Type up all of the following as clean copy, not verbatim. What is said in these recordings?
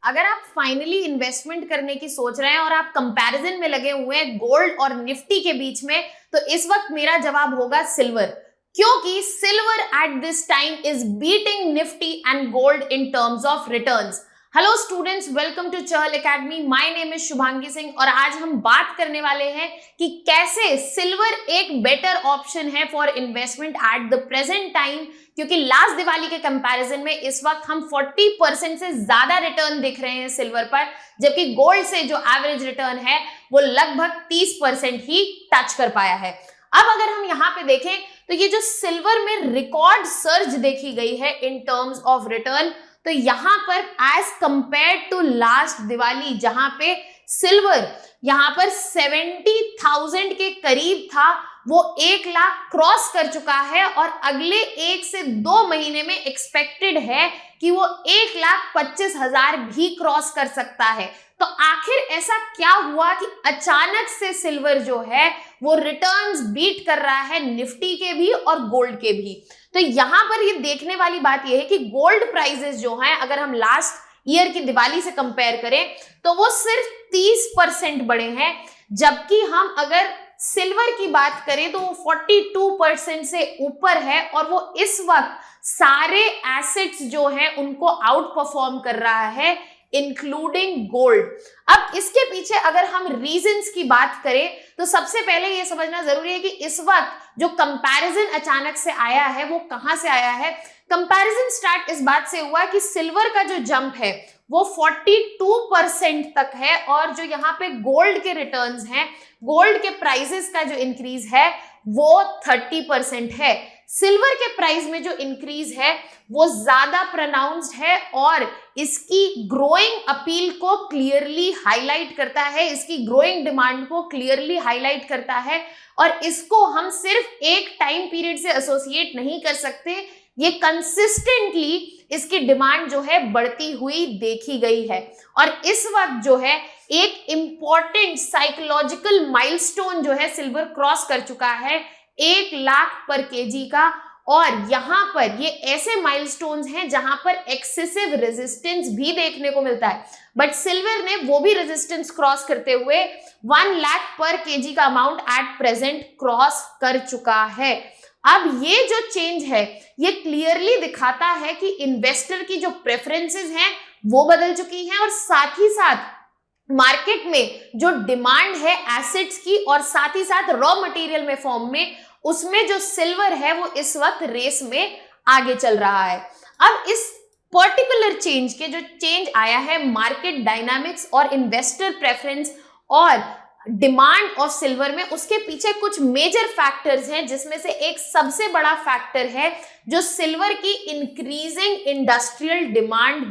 अगर आप finally investment करने की सोच रहे हैं और आप कंपैरिजन में लगे हुए हैं गोल्ड और निफ्टी के बीच में, तो इस वक्त मेरा जवाब होगा सिल्वर, क्योंकि silver at this time is beating Nifty and gold in terms of returns. Hello students, welcome to Chahal academy. My name is Shubhangi Singh और आज हम बात करने वाले हैं कि कैसे सिल्वर एक बेटर ऑप्शन है for investment at the present time, क्योंकि लास्ट दिवाली के कंपैरिजन में इस वक्त हम 40% से ज्यादा रिटर्न देख रहे हैं सिल्वर पर, जबकि गोल्ड से जो एवरेज रिटर्न है वो लगभग 30% ही टच कर पाया है। अब अगर हम यहाँ पे देखें तो ये जो सिल्वर में रिकॉर्ड सर्ज देखी गई है इन टर्म्स ऑफ रिटर्न, तो यहाँ पर as compare to last Diwali जहां पे सिल्वर यहाँ पर 70,000 के करीब था, वो 1 लाख क्रॉस कर चुका है और अगले 1 से 2 महीने में एक्सपेक्टेड है कि वो 1,25,000 भी क्रॉस कर सकता है। तो आखिर ऐसा क्या हुआ कि अचानक से सिल्वर जो है वो रिटर्न्स बीट कर रहा है निफ्टी के भी और गोल्ड के भी? तो यहां पर ये देखने वाली बात यह है कि गोल्ड प्राइसेस जो हैं, अगर हम लास्ट ईयर की दिवाली से कंपेयर करें तो वो सिर्फ 30% बढ़े हैं, जबकि हम अगर सिल्वर की बात करें तो वो 42% से ऊपर है और वो इस वक्त सारे एसेट्स जो हैं उनको आउट परफॉर्म कर रहा है, इंक्लूडिंग गोल्ड। अब इसके पीछे अगर हम रीजंस की बात करें तो सबसे पहले ये समझना जरूरी है कि इस वक्त जो कंपैरिजन अचानक से आया है वो कहां से आया है। कंपैरिजन स्टार्ट इस बात से हुआ कि सिल्वर का जो जंप है वो 42% तक है और जो यहाँ पे गोल्ड के रिटर्न्स हैं, गोल्ड के प्राइसेस का जो इंक्रीज है वो 30% है। सिल्वर के प्राइस में जो इंक्रीज है वो ज्यादा प्रोनाउंस्ड है और इसकी ग्रोइंग अपील को क्लियरली हाईलाइट करता है, इसकी ग्रोइंग डिमांड को क्लियरली हाईलाइट करता है और इसको हम सिर्फ एक टाइम पीरियड से एसोसिएट नहीं कर सकते, ये कंसिस्टेंटली इसकी डिमांड जो है बढ़ती हुई देखी गई है। और इस वक्त जो है एक इंपॉर्टेंट साइकोलॉजिकल माइलस्टोन जो है सिल्वर क्रॉस कर चुका है 1 लाख पर केजी का, और यहाँ पर ये ऐसे माइलस्टोन्स हैं जहां पर एक्सेसिव रेजिस्टेंस भी देखने को मिलता है, बट सिल्वर ने वो भी रेजिस्टेंस क्रॉस करते हुए 1 लाख पर केजी का अमाउंट एट प्रेजेंट क्रॉस कर चुका है। अब ये जो चेंज है ये क्लियरली दिखाता है कि इन्वेस्टर की जो प्रेफरेंसेस हैं वो बदल चुकी हैं और साथ ही साथ मार्केट में जो डिमांड है एसेट्स की और साथ ही साथ रॉ मटेरियल में फॉर्म में, उसमें जो सिल्वर है वो इस वक्त रेस में आगे चल रहा है। अब इस पर्टिकुलर चेंज के जो चेंज आया है मार्केट डायनामिक्स और इन्वेस्टर प्रेफरेंस और डिमांड ऑफ सिल्वर में, उसके पीछे कुछ मेजर फैक्टर्स हैं, जिसमें से एक सबसे बड़ा फैक्टर है जो सिल्वर की इंक्रीजिंग इंडस्ट्रियल डिमांड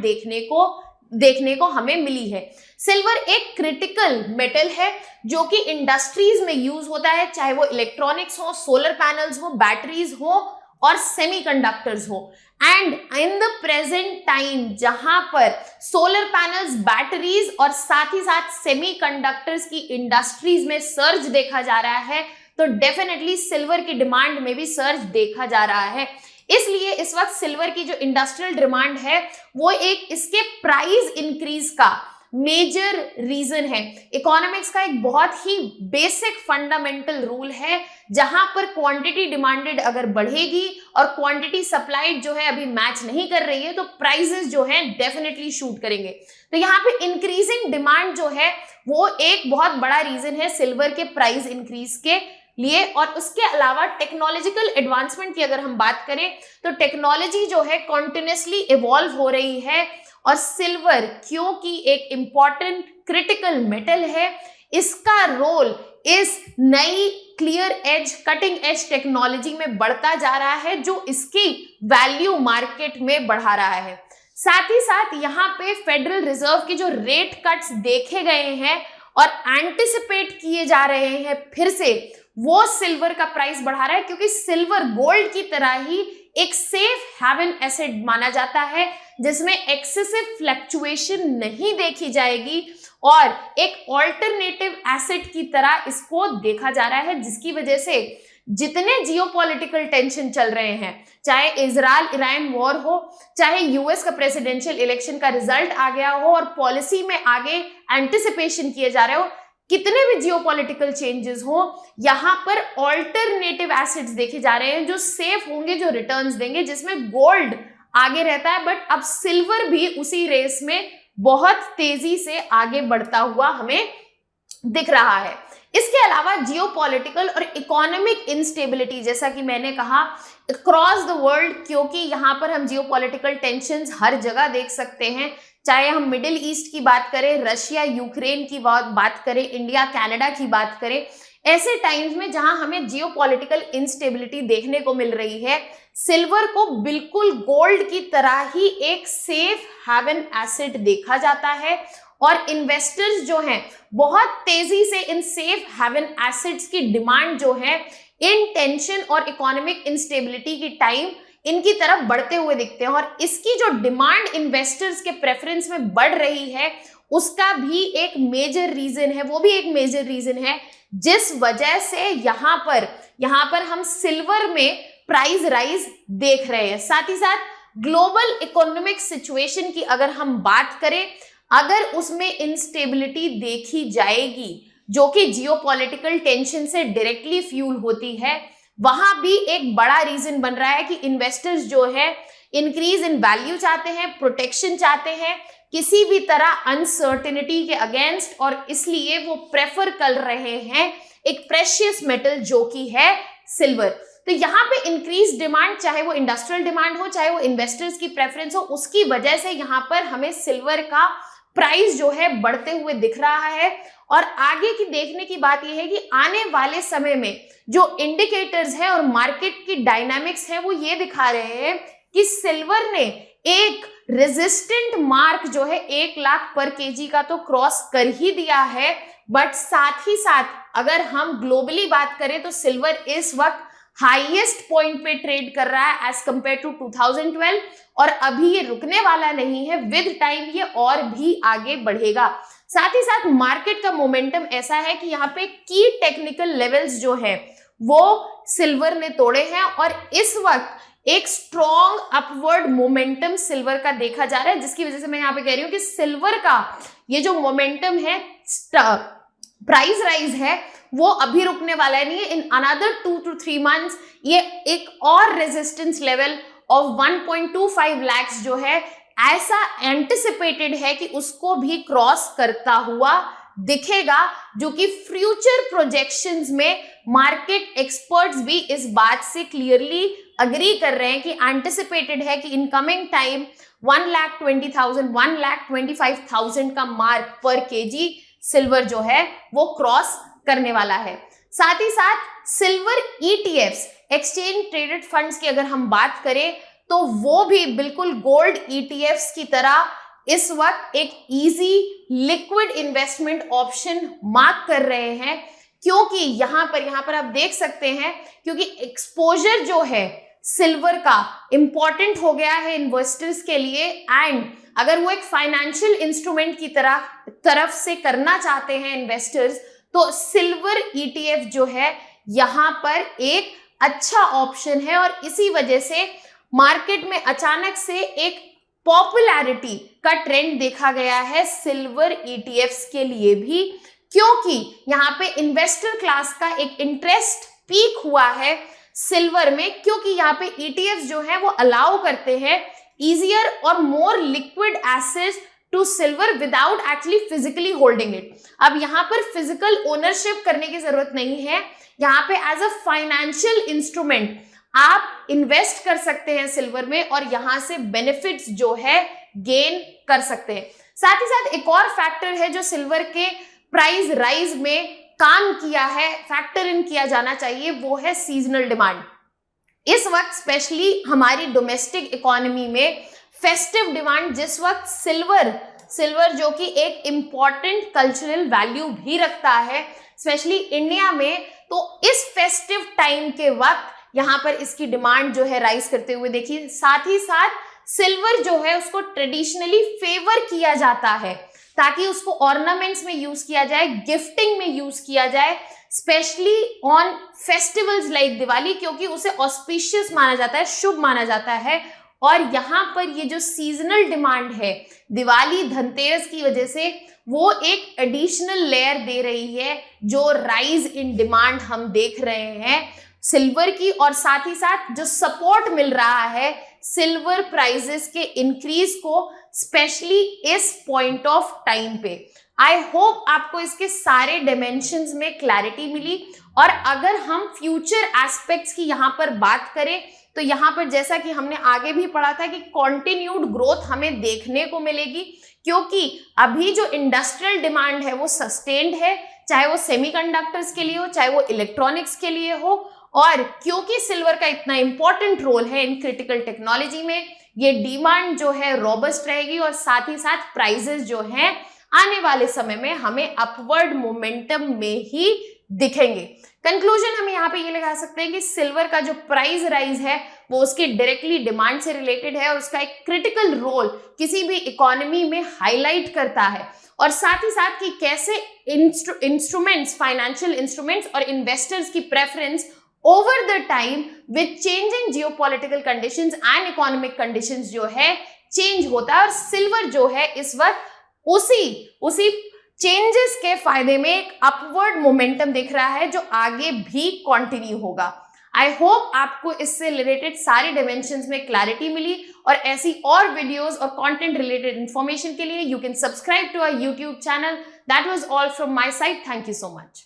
देखने को हमें मिली है। सिल्वर एक क्रिटिकल मेटल है जो कि इंडस्ट्रीज में यूज होता है, चाहे वो इलेक्ट्रॉनिक्स हो, सोलर पैनल्स हो, बैटरीज हो और सेमीकंडक्टर्स हो। And in the present time जहां पर सोलर पैनल्स, बैटरीज और साथ ही साथ सेमीकंडक्टर्स की इंडस्ट्रीज में सर्ज देखा जा रहा है, तो डेफिनेटली सिल्वर की डिमांड में भी सर्ज देखा जा रहा है। इसलिए इस वक्त सिल्वर की जो इंडस्ट्रियल डिमांड है वो एक इसके प्राइस इंक्रीज का मेजर रीजन है। इकोनॉमिक्स का एक बहुत ही बेसिक फंडामेंटल रूल है, जहां पर क्वांटिटी डिमांडेड अगर बढ़ेगी और क्वांटिटी सप्लाइड जो है अभी मैच नहीं कर रही है, तो प्राइसेस जो है डेफिनेटली शूट करेंगे। तो यहाँ पे इंक्रीजिंग डिमांड जो है वो एक बहुत बड़ा रीजन है सिल्वर के प्राइस इंक्रीज के लिए। और उसके अलावा टेक्नोलॉजिकल एडवांसमेंट की अगर हम बात करें तो टेक्नोलॉजी जो है कॉन्टिन्यूसली इवॉल्व हो रही है और सिल्वर क्योंकि एक इंपॉर्टेंट क्रिटिकल मेटल है, इसका रोल इस नई clear edge, cutting edge technology में बढ़ता जा रहा है, जो इसकी वैल्यू मार्केट में बढ़ा रहा है। साथ ही साथ यहाँ पे फेडरल रिजर्व की जो रेट कट्स देखे गए हैं और एंटिसिपेट किए जा रहे हैं फिर से, वो सिल्वर का प्राइस बढ़ा रहा है, क्योंकि सिल्वर गोल्ड की तरह ही एक सेफ हैवन एसेट माना जाता है जिसमें एक्सेसिव फ्लक्चुएशन नहीं देखी जाएगी और एक ऑल्टरनेटिव एसेट की तरह इसको देखा जा रहा है, जिसकी वजह से जितने जियोपॉलिटिकल टेंशन चल रहे हैं, चाहे इजराइल ईरान वॉर हो, चाहे यूएस का प्रेसिडेंशियल इलेक्शन का रिजल्ट आ गया हो और पॉलिसी में आगे एंटिसिपेशन किए जा रहे हो, कितने भी जियोपॉलिटिकल चेंजेस हो, यहां पर ऑल्टरनेटिव एसेट्स देखे जा रहे हैं जो सेफ होंगे, जो रिटर्न्स देंगे, जिसमें गोल्ड आगे रहता है। बट अब सिल्वर भी उसी रेस में बहुत तेजी से आगे बढ़ता हुआ हमें दिख रहा है। इसके अलावा जियोपॉलिटिकल और इकोनॉमिक इंस्टेबिलिटी, जैसा कि मैंने कहा, अक्रॉस द वर्ल्ड, क्योंकि यहाँ पर हम जियोपॉलिटिकल टेंशंस हर जगह देख सकते हैं, चाहे हम मिडिल ईस्ट की बात करें, रशिया यूक्रेन की बात करें, इंडिया कनाडा की बात करें, ऐसे टाइम्स में जहां हमें जियोपॉलिटिकल इंस्टेबिलिटी देखने को मिल रही है, सिल्वर को बिल्कुल गोल्ड की तरह ही एक सेफ हैवन एसेट देखा जाता है और इन्वेस्टर्स जो हैं बहुत तेजी से इन सेफ हैवन एसेट्स की डिमांड जो है इन टेंशन और इकोनॉमिक इंस्टेबिलिटी की टाइम इनकी तरफ बढ़ते हुए दिखते हैं। और इसकी जो डिमांड इन्वेस्टर्स के प्रेफरेंस में बढ़ रही है, उसका भी एक मेजर रीजन है, वो भी एक मेजर रीजन है जिस वजह से यहाँ पर हम सिल्वर में प्राइस राइज देख रहे हैं। साथ ही साथ ग्लोबल इकोनॉमिक सिचुएशन की अगर हम बात करें, अगर उसमें इंस्टेबिलिटी देखी जाएगी जो कि जियोपॉलिटिकल टेंशन से डायरेक्टली फ्यूल होती है, वहां भी एक बड़ा रीजन बन रहा है कि इन्वेस्टर्स जो है इंक्रीज इन वैल्यू चाहते हैं, प्रोटेक्शन चाहते हैं किसी भी तरह अनसर्टेनिटी के अगेंस्ट, और इसलिए वो प्रेफर कर रहे हैं एक प्रेशियस मेटल जो कि है सिल्वर। तो यहाँ पे इंक्रीज डिमांड, चाहे वो इंडस्ट्रियल डिमांड हो, चाहे वो इन्वेस्टर्स की प्रेफरेंस हो, उसकी वजह से यहाँ पर हमें सिल्वर का प्राइस जो है बढ़ते हुए दिख रहा है। और आगे की देखने की बात यह है कि आने वाले समय में जो इंडिकेटर्स है और मार्केट की डायनामिक्स है वो ये दिखा रहे हैं कि सिल्वर ने एक रेजिस्टेंट मार्क जो है 1 लाख पर केजी का तो क्रॉस कर ही दिया है, बट साथ ही साथ अगर हम ग्लोबली बात करें तो सिल्वर इस वक्त हाईएस्ट पॉइंट पे ट्रेड कर रहा है एज कंपेयर टू 2012, और अभी ये रुकने वाला नहीं है, विद टाइम ये और भी आगे बढ़ेगा। साथ ही साथ मार्केट का मोमेंटम ऐसा है कि यहाँ पे की टेक्निकल लेवल्स जो है वो सिल्वर ने तोड़े हैं और इस वक्त एक स्ट्रॉन्ग अपवर्ड मोमेंटम सिल्वर का देखा जा रहा है, जिसकी वजह से मैं यहाँ पे कह रही हूँ कि सिल्वर का ये जो मोमेंटम है, प्राइस राइज है, वो अभी रुकने वाला नहीं है। इन अनदर 2 to 3 months ये एक और रेजिस्टेंस लेवल ऑफ 1.25 लाख जो है ऐसा एंटिसिपेटेड है कि उसको भी क्रॉस करता हुआ दिखेगा, जो कि फ्यूचर प्रोजेक्शंस में मार्केट एक्सपर्ट्स भी इस बात से क्लियरली अग्री कर रहे हैं कि एंटिसिपेटेड है कि इन कमिंग टाइम 1,20,000 1,25,000 का मार्क पर केजी सिल्वर जो है वो क्रॉस करने वाला है। साथ ही साथ silver ETFs, exchange traded funds की अगर हम बात करें तो वो भी बिल्कुल गोल्ड ईटीएफ्स की तरह इस वक्त एक easy liquid investment option mark कर रहे हैं, क्योंकि यहां पर आप देख सकते हैं, क्योंकि एक्सपोजर जो है सिल्वर का इंपॉर्टेंट हो गया है इन्वेस्टर्स के लिए, एंड अगर वो एक फाइनेंशियल इंस्ट्रूमेंट की तरफ से करना चाहते हैं इन्वेस्टर्स, तो सिल्वर ईटीएफ जो है यहां पर एक अच्छा ऑप्शन है। और इसी वजह से मार्केट में अचानक से एक पॉपुलैरिटी का ट्रेंड देखा गया है सिल्वर ईटीएफ्स के लिए भी, क्योंकि यहाँ पे इन्वेस्टर क्लास का एक इंटरेस्ट पीक हुआ है सिल्वर में, क्योंकि यहाँ पे ईटीएफ्स जो है वो अलाउ करते हैं easier और more liquid assets to silver without actually physically holding it। अब यहाँ पर फिजिकल ओनरशिप करने की जरूरत नहीं है, यहाँ पे एज अ फाइनेंशियल इंस्ट्रूमेंट आप इन्वेस्ट कर सकते हैं सिल्वर में और यहाँ से बेनिफिट्स जो है गेन कर सकते हैं। साथ ही साथ एक और फैक्टर है जो सिल्वर के प्राइस राइज में काम किया है, फैक्टर इन किया जाना चाहिए, वो है सीजनल डिमांड। इस वक्त स्पेशली हमारी डोमेस्टिक इकोनॉमी में फेस्टिव डिमांड, जिस वक्त सिल्वर जो कि एक इम्पॉर्टेंट कल्चरल वैल्यू भी रखता है स्पेशली इंडिया में, तो इस फेस्टिव टाइम के वक्त यहाँ पर इसकी डिमांड जो है राइज करते हुए देखिए। साथ ही साथ सिल्वर जो है उसको ट्रेडिशनली फेवर किया जाता है ताकि उसको ऑर्नामेंट्स में यूज किया जाए, गिफ्टिंग में यूज किया जाए, specially on festivals like Diwali, क्योंकि उसे ऑस्पिशियस माना जाता है, शुभ माना जाता है। और यहाँ पर ये जो सीजनल डिमांड है दिवाली धनतेरस की वजह से, वो एक एडिशनल लेयर दे रही है जो राइज इन डिमांड हम देख रहे हैं सिल्वर की, और साथ ही साथ जो सपोर्ट मिल रहा है सिल्वर प्राइजेस के इंक्रीज को, स्पेशली इस पॉइंट ऑफ टाइम पे। आई होप आपको इसके सारे डायमेंशंस में क्लैरिटी मिली। और अगर हम फ्यूचर एस्पेक्ट्स की यहाँ पर बात करें तो यहाँ पर जैसा कि हमने आगे भी पढ़ा था कि कॉन्टिन्यूड ग्रोथ हमें देखने को मिलेगी, क्योंकि अभी जो इंडस्ट्रियल डिमांड है वो सस्टेन्ड है, चाहे वो सेमीकंडक्टर्स के लिए हो, चाहे वो इलेक्ट्रॉनिक्स के लिए हो। और क्योंकि सिल्वर का इतना इंपॉर्टेंट रोल है इन क्रिटिकल टेक्नोलॉजी में, ये डिमांड जो है रोबस्ट रहेगी और साथ ही साथ प्राइजेस जो हैं आने वाले समय में हमें अपवर्ड मोमेंटम में ही दिखेंगे। कंक्लूजन हम यहाँ पे ये लगा सकते हैं कि सिल्वर का जो प्राइस राइज है वो उसकी डायरेक्टली डिमांड से रिलेटेड है और उसका एक क्रिटिकल रोल किसी भी इकोनॉमी में हाईलाइट करता है। और साथ ही साथ कि कैसे इंस्ट्रूमेंट्स, फाइनेंशियल इंस्ट्रूमेंट्स और इन्वेस्टर्स की preference over the time with changing geopolitical conditions and economic conditions जो है चेंज होता है। और सिल्वर जो है इस वक्त उसी चेंजेस के फायदे में एक अपवर्ड मोमेंटम दिख रहा है जो आगे भी कंटिन्यू होगा। आई होप आपको इससे रिलेटेड सारे डायमेंशंस में क्लैरिटी मिली, और ऐसी और वीडियोस और कंटेंट रिलेटेड इंफॉर्मेशन के लिए you can subscribe to our YouTube channel. That was all from my side. Thank you so much.